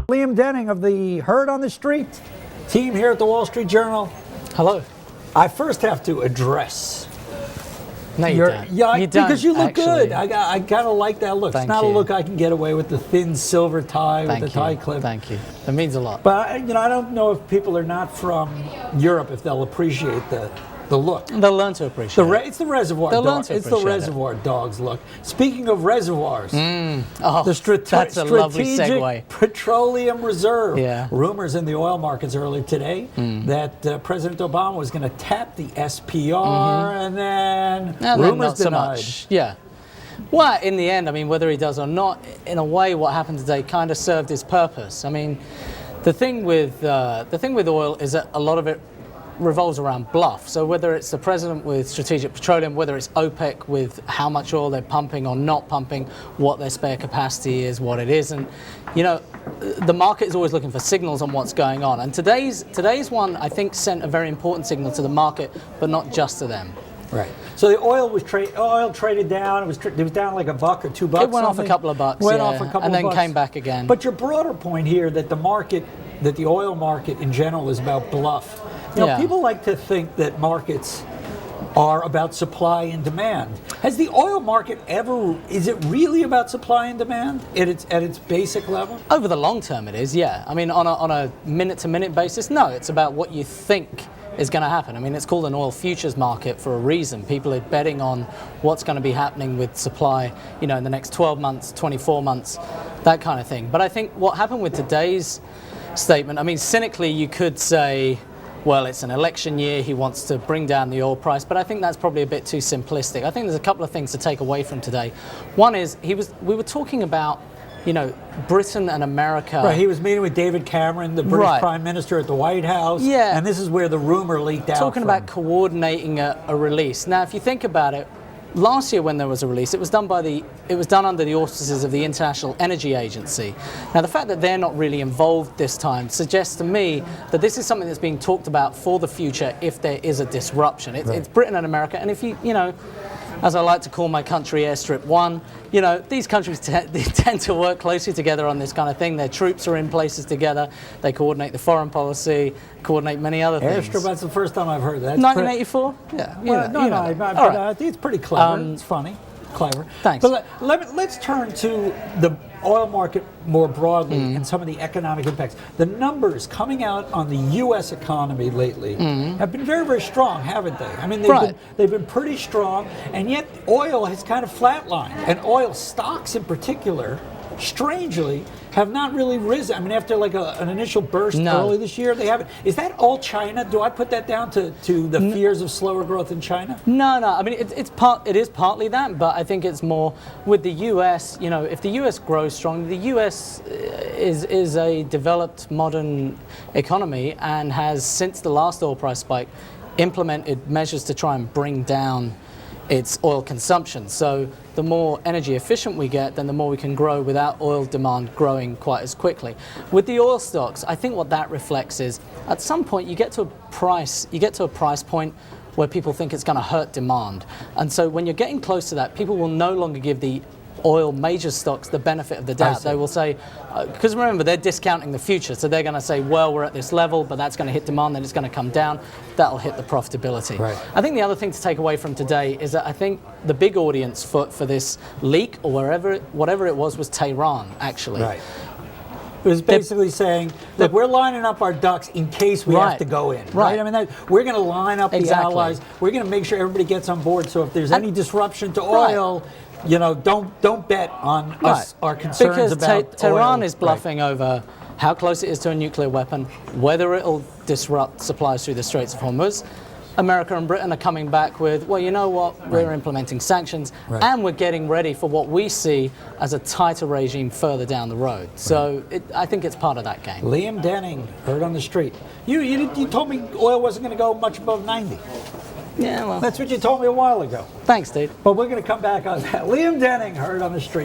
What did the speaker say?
Liam Denning of the Herd on the Street team here at the Wall Street Journal. Hello. I first have to address. No, you don't. Yeah, you don't, because you look actually. good. I kind of like that look. Thank it's not you. a look I can get away with, the thin silver tie with the tie clip. Thank you. That means a lot. But I don't know if people are not from Europe if they'll appreciate the look. They'll learn to appreciate it. It's the reservoir. It's the reservoir dogs look. Speaking of reservoirs, the that's a lovely Strategic segue. Petroleum Reserve. Yeah. Rumors in the oil markets earlier today that President Obama was going to tap the SPR, and then rumors not so denied. much. Yeah. Well, in the end, I mean, whether he does or not, in a way, what happened today kind of served his purpose. I mean, the thing with oil is that a lot of it revolves around bluff. So whether it's the president with Strategic Petroleum, whether it's OPEC with how much oil they're pumping or not pumping, what their spare capacity is, what it isn't, the market is always looking for signals on what's going on. And today's one, I think, sent a very important signal to the market, but not just to them. Right. So the oil was traded down. It was down like $1 or $2. It went off a couple of bucks. Went off a couple and then of bucks. came back again. But your broader point here that the oil market in general is about bluff. People like to think that markets are about supply and demand. Has the oil market is it really about supply and demand at its basic level? Over the long term it is, yeah. I mean, on a minute-to-minute basis, no. It's about what you think is going to happen. I mean, it's called an oil futures market for a reason. People are betting on what's going to be happening with supply, in the next 12 months, 24 months, that kind of thing. But I think what happened with today's statement, I mean, cynically you could say, well, it's an election year, he wants to bring down the oil price, but I think that's probably a bit too simplistic. I think there's a couple of things to take away from today. One is, we were talking about, Britain and America. Right, he was meeting with David Cameron, the British Prime Minister, at the White House. Yeah. And this is where the rumor leaked out. Talking about coordinating a release. Now, if you think about it, last year when there was a release, it was done under the auspices of the International Energy Agency. Now, the fact that they're not really involved this time suggests to me that this is something that's being talked about for the future if there is a disruption. It's Britain and America, and if as I like to call my country, Airstrip 1, these countries they tend to work closely together on this kind of thing. Their troops are in places together. They coordinate the foreign policy, coordinate many other things. Airstrip, that's the first time I've heard that. 1984? Yeah. I think it's pretty clever. It's funny. Clever. Thanks. But let's turn to the oil market more broadly and some of the economic impacts. The numbers coming out on the U.S. economy lately have been very, very strong, haven't they? I mean, they've been pretty strong, and yet oil has kind of flatlined. And oil stocks in particular, strangely, have not really risen. I mean, after like an initial burst early this year, they haven't. Is that all China? Do I put that down to the fears of slower growth in China? No. I mean, it is partly that, but I think it's more with the U.S. If the U.S. grows strong, the U.S. is a developed modern economy and has, since the last oil price spike, implemented measures to try and bring down its oil consumption. So the more energy efficient we get, then the more we can grow without oil demand growing quite as quickly. With the oil stocks, I think what that reflects is at some point you get to a price point where people think it's going to hurt demand. And so when you're getting close to that, people will no longer give the oil major stocks the benefit of the doubt. They will say, because remember, they're discounting the future, so they're going to say, well, we're at this level, but that's going to hit demand, then it's going to come down. That'll hit the profitability. Right. I think the other thing to take away from today is that I think the big audience for this leak or whatever it was Tehran, actually. Right. It was basically saying, look, we're lining up our ducks in case we have to go in. Right. I mean, we're going to line up the allies. We're going to make sure everybody gets on board. So if there's any disruption to oil, don't bet on us, our concerns about because Tehran oil. is bluffing over how close it is to a nuclear weapon, whether it'll disrupt supplies through the Straits of Hormuz. America and Britain are coming back with, well, you know what, we're implementing sanctions, and we're getting ready for what we see as a tighter regime further down the road. So I think it's part of that game. Liam Denning, Herd on the Street. You told me oil wasn't going to go much above 90. Yeah, well. That's what you told me a while ago. Thanks, Steve. But we're going to come back on that. Liam Denning, Herd on the Street.